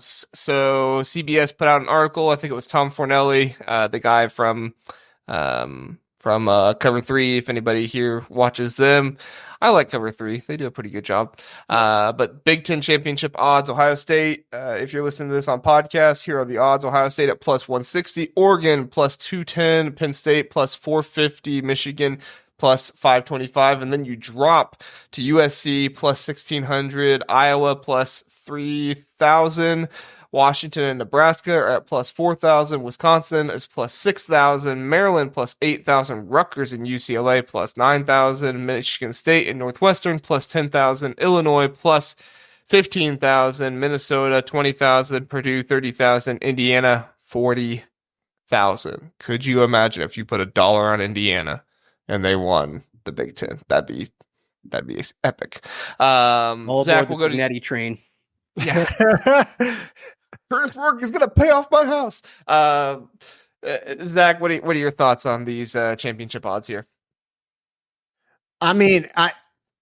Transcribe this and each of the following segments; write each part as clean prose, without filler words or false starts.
So CBS put out an article. I think it was Tom Fornelli, the guy from Cover Three. If anybody here watches them, I like Cover Three. They do a pretty good job. But Big Ten championship odds: Ohio State. If you're listening to this on podcast, here are the odds: Ohio State at plus 160, Oregon plus 210, Penn State plus 450, Michigan plus 525, and then you drop to USC plus 1600, Iowa plus 3000, Washington and Nebraska are at plus 4,000, Wisconsin is plus 6,000, Maryland plus 8,000, Rutgers and UCLA plus 9,000, Michigan State and Northwestern plus 10,000, Illinois plus 15,000, Minnesota 20,000, Purdue 30,000, Indiana 40,000. Could you imagine if you put $1 on Indiana and they won the Big Ten? That'd be epic. All Zach, we'll go to Netty train. Yeah. First work is gonna pay off my house. Zach, what are your thoughts on these championship odds here? I mean, I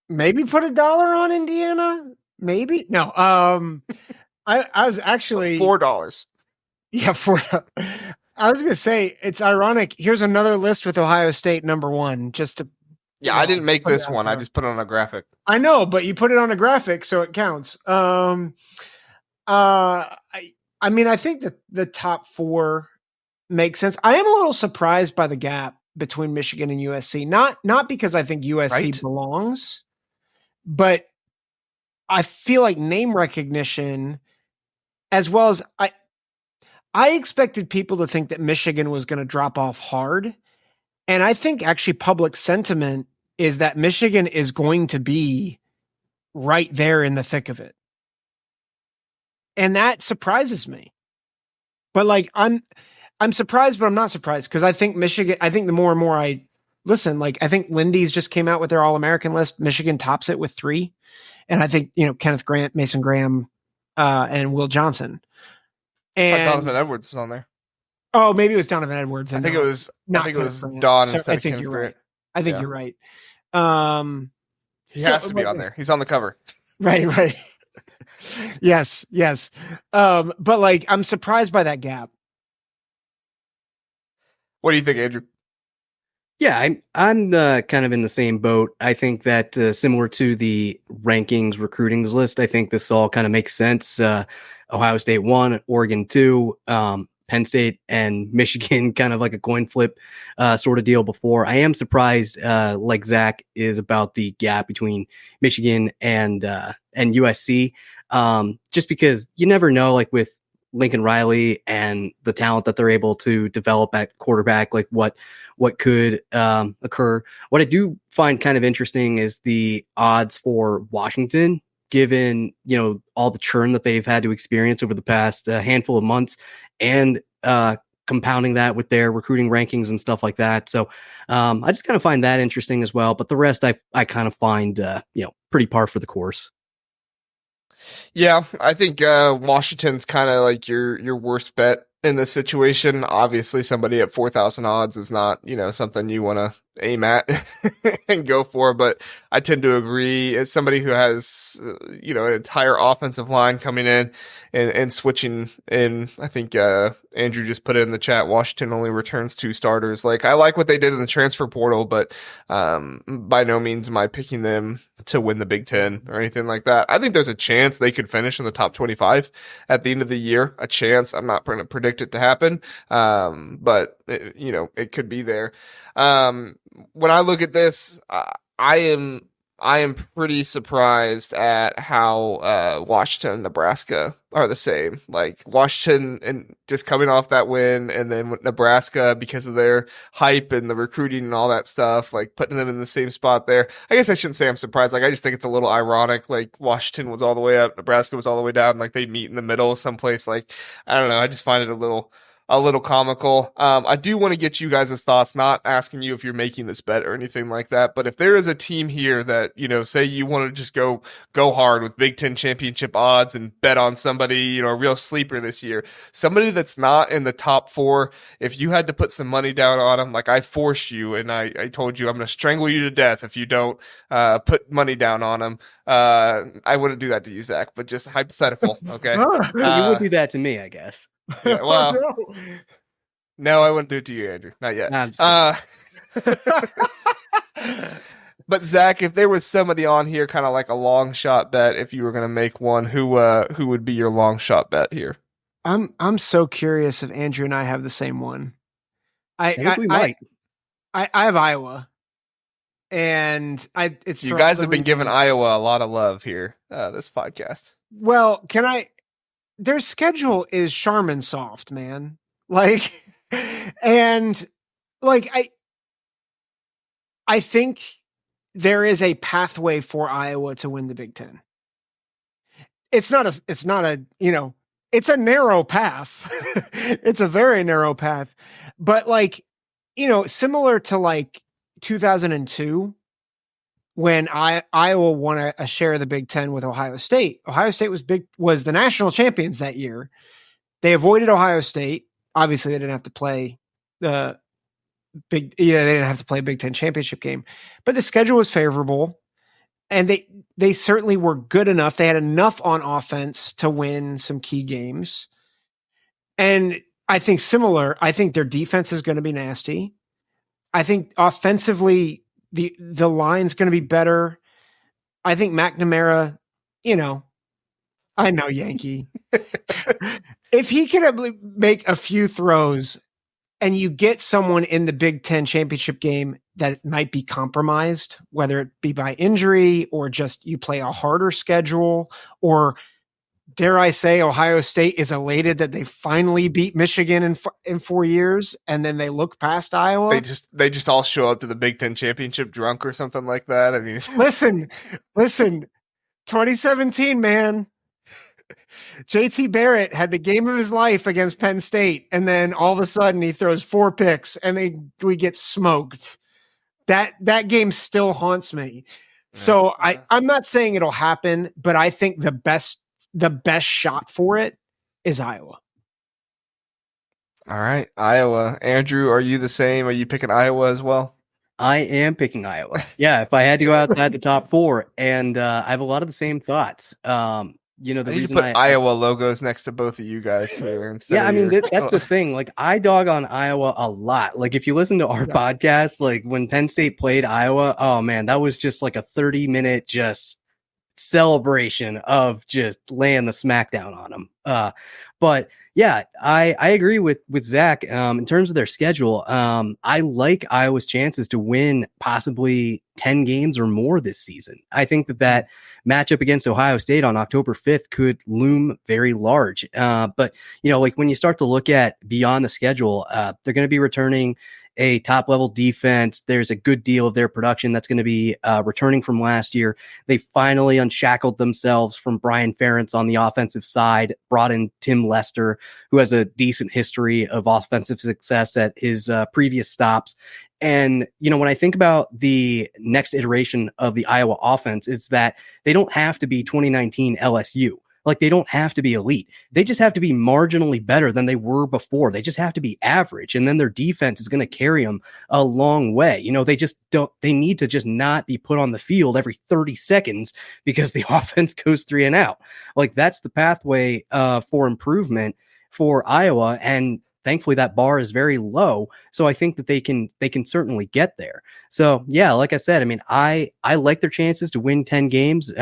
maybe put $1 on Indiana. Maybe no. I was actually $4. Yeah, I was gonna say it's ironic. Here's another list with Ohio State number one. Just to I didn't make this one. I just put it on a graphic. I know, but you put it on a graphic, so it counts. I mean, I think that the top four makes sense. I am a little surprised by the gap between Michigan and USC. Not because I think USC belongs, but I feel like name recognition, as well as I expected people to think that Michigan was going to drop off hard. And I think actually public sentiment is that Michigan is going to be right there in the thick of it. And that surprises me. But like, I'm surprised, but I'm not surprised because I think the more and more I listen, like I think Lindy's just came out with their All-American list. Michigan tops it with 3. And I think, Kenneth Grant, Mason Graham, and Will Johnson. And Donovan Edwards was on there. Oh, maybe it was Donovan Edwards. I think it was Don instead of Kenneth Grant. I think you're right. He has to be on there. He's on the cover. Right. Yes. But like, I'm surprised by that gap. What do you think, Andrew? Yeah, I'm kind of in the same boat. I think that similar to the rankings recruiting list, I think this all kind of makes sense. Ohio State 1, Oregon 2, Penn State and Michigan, kind of like a coin flip sort of deal before. I am surprised, like Zach is, about the gap between Michigan and USC, just because you never know, like with Lincoln Riley and the talent that they're able to develop at quarterback, like what could occur. What I do find kind of interesting is the odds for Washington, given, all the churn that they've had to experience over the past handful of months, and compounding that with their recruiting rankings and stuff like that. So I just kind of find that interesting as well. But the rest I kind of find, pretty par for the course. Yeah, I think Washington's kind of like your worst bet in this situation. Obviously, somebody at 4,000 odds is not, something you want to aim at and go for. But I tend to agree, as somebody who has, an entire offensive line coming in and switching in. I think Andrew just put it in the chat. Washington only returns 2 starters. Like, I like what they did in the transfer portal, but by no means am I picking them to win the Big Ten or anything like that. I think there's a chance they could finish in the top 25 at the end of the year. A chance. I'm not going to predict it to happen, but it could be there. When I look at this, I am pretty surprised at how Washington and Nebraska are the same. Like, Washington and just coming off that win, and then with Nebraska, because of their hype and the recruiting and all that stuff, like putting them in the same spot there. I guess I shouldn't say I'm surprised. Like, I just think it's a little ironic. Like, Washington was all the way up, Nebraska was all the way down. Like, they meet in the middle someplace. Like, I don't know. I just find it a little a little comical. I do want to get you guys' thoughts, not asking you if you're making this bet or anything like that, but if there is a team here that, say you want to just go hard with Big Ten championship odds and bet on somebody, a real sleeper this year, somebody that's not in the top 4, if you had to put some money down on them, like I forced you and I told you I'm going to strangle you to death if you don't put money down on them. I wouldn't do that to you, Zach, but just hypothetical. Okay. You would do that to me, I guess. Yeah, well, no, I wouldn't do it to you, Andrew. Not yet. But Zach, if there was somebody on here, kind of like a long shot bet, if you were going to make one, who would be your long shot bet here? I'm so curious if Andrew and I have the same one. I think we might. I have Iowa, and it's you guys have been giving Iowa a lot of love here this podcast. Well, their schedule is Charmin soft, man. Like, and like I think there is a pathway for Iowa to win the Big Ten. It's not a, it's a narrow path. It's a very narrow path, but similar to like 2002, when Iowa won a share of the Big Ten with Ohio State. Ohio State was the national champions that year. They avoided Ohio State. Obviously, they didn't have to play they didn't have to play a Big Ten championship game, but the schedule was favorable, and they certainly were good enough. They had enough on offense to win some key games. And I think their defense is going to be nasty. I think offensively, the line's going to be better. I think McNamara, I know Yankee. If he can make a few throws and you get someone in the Big Ten championship game that might be compromised, whether it be by injury or just you play a harder schedule, or dare I say, Ohio State is elated that they finally beat Michigan in 4 years, and then they look past Iowa. They just all show up to the Big Ten championship drunk or something like that. I mean, listen, 2017, man. JT Barrett had the game of his life against Penn State, and then all of a sudden he throws 4 picks, and we get smoked. That game still haunts me. So I'm not saying it'll happen, but I think the best shot for it is Iowa. All right, Iowa. Andrew, are you the same? Are you picking Iowa as well? I am picking Iowa. Yeah, if I had to go outside the top 4, and I have a lot of the same thoughts. The reason put Iowa logos next to both of you guys here. Yeah, I mean that's the thing. Like, I dog on Iowa a lot. Like, if you listen to our podcast, like when Penn State played Iowa, oh man, that was just like a 30-minute just celebration of just laying the smackdown on them. But yeah, I agree with Zach. In terms of their schedule, I like Iowa's chances to win possibly 10 games or more this season. I think that matchup against Ohio State on October 5th could loom very large. But when you start to look at beyond the schedule, they're going to be returning a top level defense. There's a good deal of their production that's going to be returning from last year. They finally unshackled themselves from Brian Ferentz on the offensive side, brought in Tim Lester, who has a decent history of offensive success at his previous stops. And, when I think about the next iteration of the Iowa offense, it's that they don't have to be 2019 LSU. Like, they don't have to be elite. They just have to be marginally better than they were before. They just have to be average. And then their defense is going to carry them a long way. They need to just not be put on the field every 30 seconds because the offense goes 3 and out. Like, that's the pathway for improvement for Iowa. And thankfully that bar is very low. So I think that they can certainly get there. So yeah, like I said, I mean, I like their chances to win 10 games.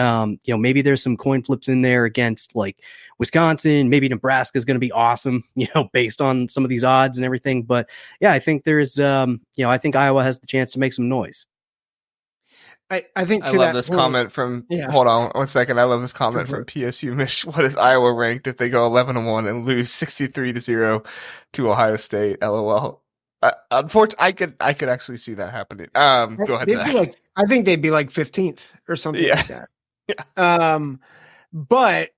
Maybe there's some coin flips in there against like Wisconsin, maybe Nebraska is going to be awesome, based on some of these odds and everything. But yeah, I think there's, I think Iowa has the chance to make some noise. I think I love this comment from hold on 1 second. I love this comment from PSU Mish. What is Iowa ranked if they go 11-1 and lose 63-0 to Ohio State? LOL. Unfortunately, I could actually see that happening. Go ahead, Zach. I think they'd be like 15th or something like that. Yeah. But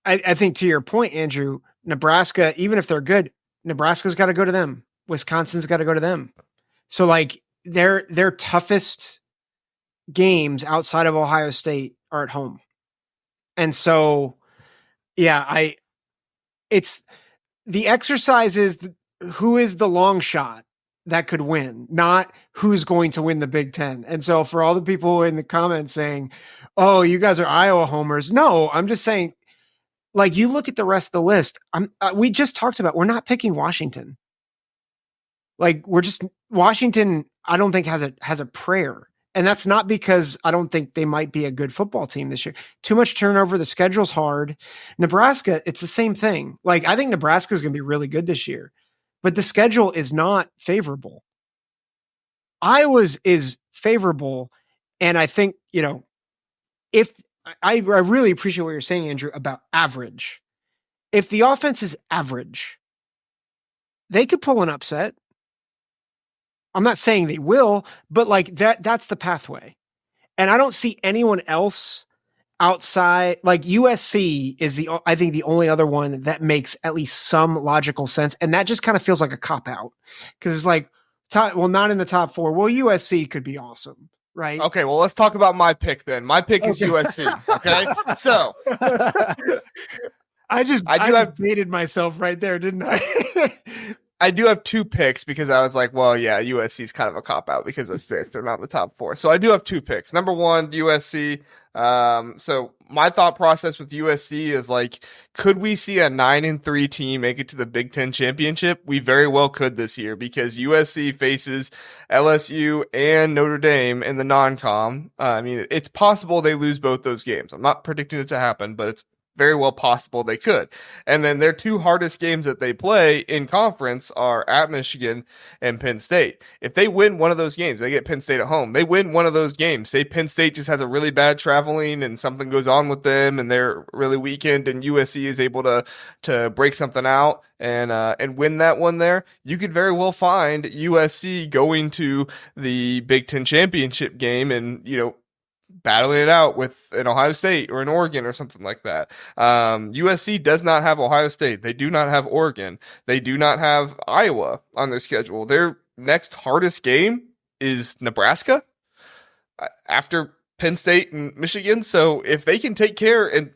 I think to your point, Andrew, Nebraska, even if they're good, Nebraska's got to go to them. Wisconsin's got to go to them. So like their toughest games outside of Ohio State are at home. And so, yeah, it's the exercise is who is the long shot that could win, not who's going to win the Big Ten. And so for all the people in the comments saying, oh, you guys are Iowa homers. No, I'm just saying, like, you look at the rest of the list. We just talked about, we're not picking Washington. Like, we're just Washington, I don't think has a prayer. And that's not because I don't think they might be a good football team this year. Too much turnover. The schedule's hard. Nebraska, it's the same thing. Like, I think Nebraska is going to be really good this year, but the schedule is not favorable. Iowa's is favorable. And I think, if I really appreciate what you're saying, Andrew, about average. If the offense is average, they could pull an upset. I'm not saying they will, but like that's the pathway. And I don't see anyone else outside, like USC is I think the only other one that makes at least some logical sense. And that just kind of feels like a cop out because it's like, not in the top 4. Well, USC could be awesome, right? Okay, well, let's talk about my pick then. My pick is USC. Okay, so I just dated myself right there, didn't I? I do have 2 picks because I was like, well, yeah, USC is kind of a cop out because of 5th. They're not in the top 4. So I do have 2 picks. Number 1, USC. So my thought process with USC is like, could we see a 9-3 team make it to the Big Ten championship? We very well could this year because USC faces LSU and Notre Dame in the non-com. I mean, it's possible they lose both those games. I'm not predicting it to happen, but it's very well possible they could. And then their 2 hardest games that they play in conference are at Michigan and Penn State. If they win one of those games, they get Penn State at home. They win one of those games. Say Penn State just has a really bad traveling and something goes on with them and they're really weakened and USC is able to break something out and win that one there. You could very well find USC going to the Big Ten championship game and, battling it out with an Ohio State or an Oregon or something like that. USC does not have Ohio State. They do not have Oregon. They do not have Iowa on their schedule. Their next hardest game is Nebraska after Penn State and Michigan. So if they can take care and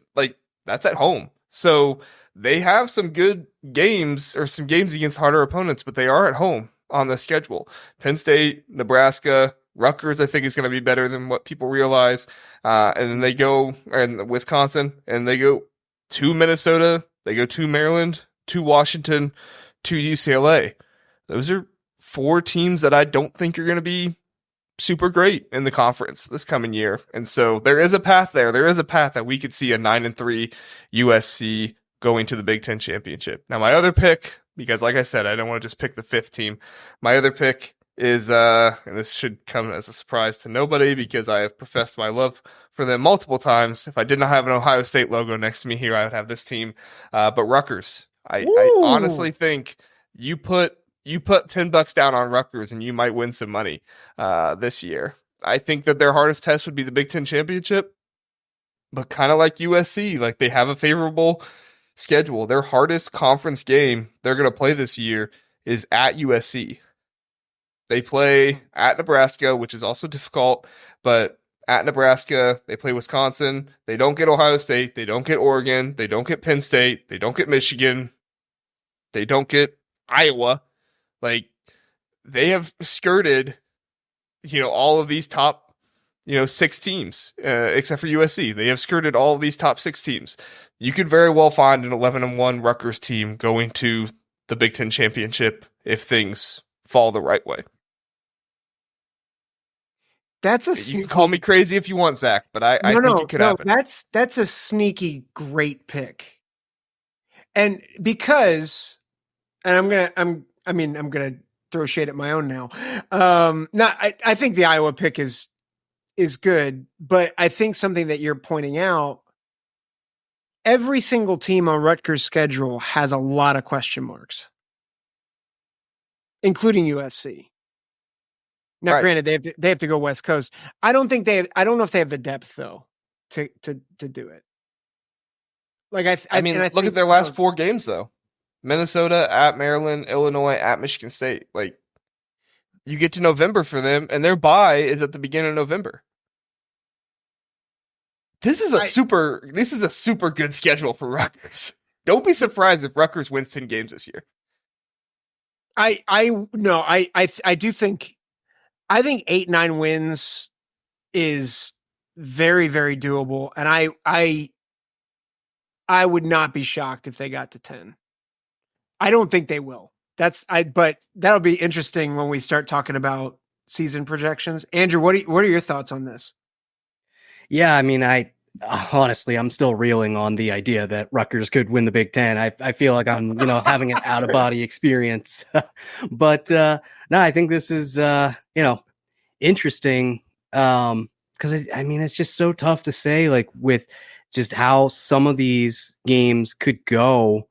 that's at home. So they have some good games or some games against harder opponents, but they are at home on the schedule. Penn State, Nebraska, Rutgers, I think, is going to be better than what people realize. And then they go and Wisconsin, and they go to Minnesota, they go to Maryland, to Washington, to UCLA. Those are 4 teams that I don't think are going to be super great in the conference this coming year. And so there is a path there. There is a path that we could see a 9-3 USC going to the Big Ten championship. Now, my other pick, because like I said, I don't want to just pick the 5th team. My other pick is, and this should come as a surprise to nobody because I have professed my love for them multiple times. If I did not have an Ohio State logo next to me here, I would have this team. But Rutgers, I honestly think you put $10 down on Rutgers and you might win some money this year. I think that their hardest test would be the Big Ten championship, but kind of like USC, like they have a favorable schedule. Their hardest conference game they're going to play this year is at USC. They play at Nebraska, which is also difficult, but at Nebraska, they play Wisconsin. They don't get Ohio State. They don't get Oregon. They don't get Penn State. They don't get Michigan. They don't get Iowa. Like, they have skirted, all of these top, 6 teams, except for USC. They have skirted all of these top 6 teams. You could very well find an 11-1 Rutgers team going to the Big Ten championship if things fall the right way. You can call me crazy if you want, Zach, but I think it could happen. That's a sneaky great pick. And because, and I'm gonna throw shade at my own now. I think the Iowa pick is good, but I think something that you're pointing out, every single team on Rutgers' schedule has a lot of question marks, including USC. Now, Granted, they have to go West Coast. I don't know if they have the depth though to do it. Like I mean, look at their last 4 games though. Minnesota at Maryland, Illinois at Michigan State. Like, you get to November for them, and their bye is at the beginning of November. This is a super good schedule for Rutgers. Don't be surprised if Rutgers wins 10 games this year. I do think 8-9 wins is very, very doable, and I would not be shocked if they got to 10. I don't think they will. But that'll be interesting when we start talking about season projections. Andrew, what are your thoughts on this? Yeah, I mean, honestly, I'm still reeling on the idea that Rutgers could win the Big Ten. I feel like I'm, having an out of body experience, but, no, I think this is, interesting. Cause it's just so tough to say, like, with just how some of these games could go.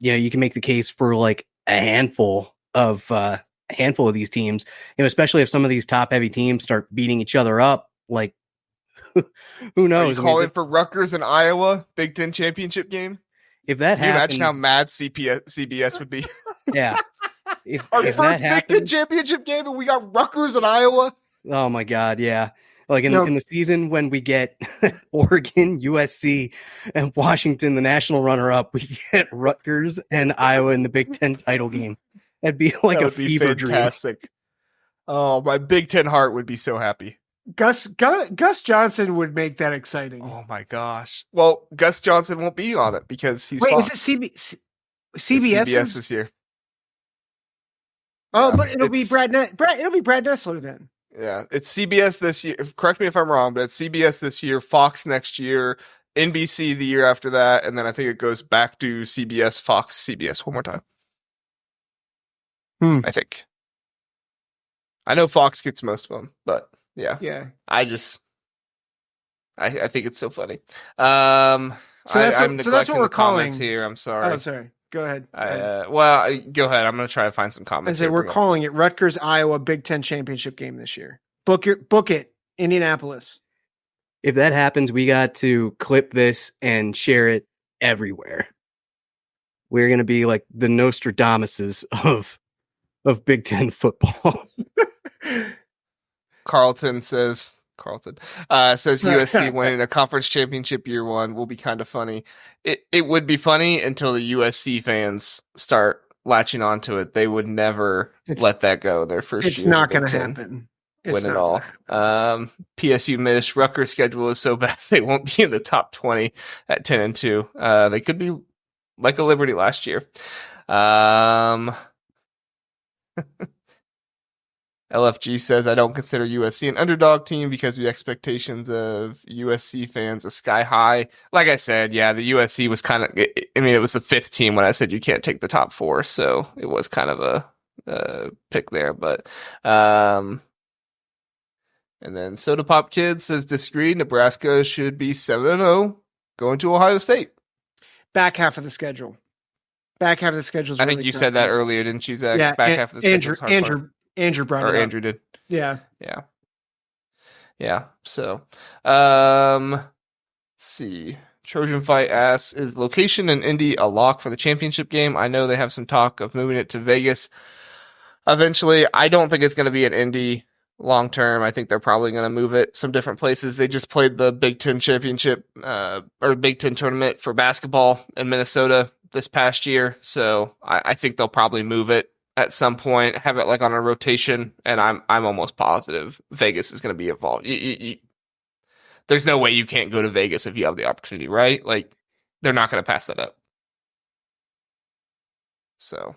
You can make the case for like a handful of these teams, especially if some of these top heavy teams start beating each other up, like, who knows? Are you calling for Rutgers and Iowa Big Ten championship game? If that happens, imagine how mad CBS would be. Yeah. Our first Big Ten championship game, and we got Rutgers and Iowa. Oh my God, yeah. Like in the season when we get Oregon, USC, and Washington, the national runner-up, we get Rutgers and Iowa in the Big Ten title game. That'd be like a fever fantastic dream. Oh, my Big Ten heart would be so happy. Gus Johnson would make that exciting. Oh my gosh! Well, Gus Johnson won't be on it because he's Is it CBS this year? Oh, yeah, but it'll be Brad Nessler then. Yeah, it's CBS this year. Correct me if I'm wrong, but it's CBS this year, Fox next year, NBC the year after that, and then I think it goes back to CBS, Fox, CBS one more time. I think. I know Fox gets most of them, but yeah. I think it's so funny. I'm neglecting the comments here. I'm sorry. Oh, sorry. Go ahead. Go ahead. I'm going to try to find some comments. We're calling it Rutgers Iowa Big Ten championship game this year. Book it, Indianapolis. If that happens, we got to clip this and share it everywhere. We're going to be like the Nostradamuses of Big Ten football. Carlton says USC winning a conference championship year one will be kind of funny. It would be funny until the USC fans start latching onto it. They would never let that go. Their first year. It's not going to happen. Win it all. PSU Mish Rutgers schedule is so bad they won't be in the top 20 at 10-2. They could be like a Liberty last year. LFG says, I don't consider USC an underdog team because the expectations of USC fans are sky high. Like I said, yeah, the USC was it was the fifth team when I said you can't take the top four. So it was kind of a pick there. But, and then Soda Pop Kid says, disagree. Nebraska should be 7-0 going to Ohio State. Back half of the schedule. I think you said that earlier, didn't you, Zach? Yeah, back half of the schedule. Andrew brought it up. Andrew did. Yeah. So, let's see. Trojan Fight asks, is location in Indy a lock for the championship game? I know they have some talk of moving it to Vegas eventually. I don't think it's going to be in Indy long term. I think they're probably going to move it some different places. They just played the Big Ten championship or Big Ten tournament for basketball in Minnesota this past year. So I think they'll probably move it at some point, have it like on a rotation, and I'm almost positive Vegas is going to be involved. There's no way you can't go to Vegas if you have the opportunity, right? Like, they're not going to pass that up. So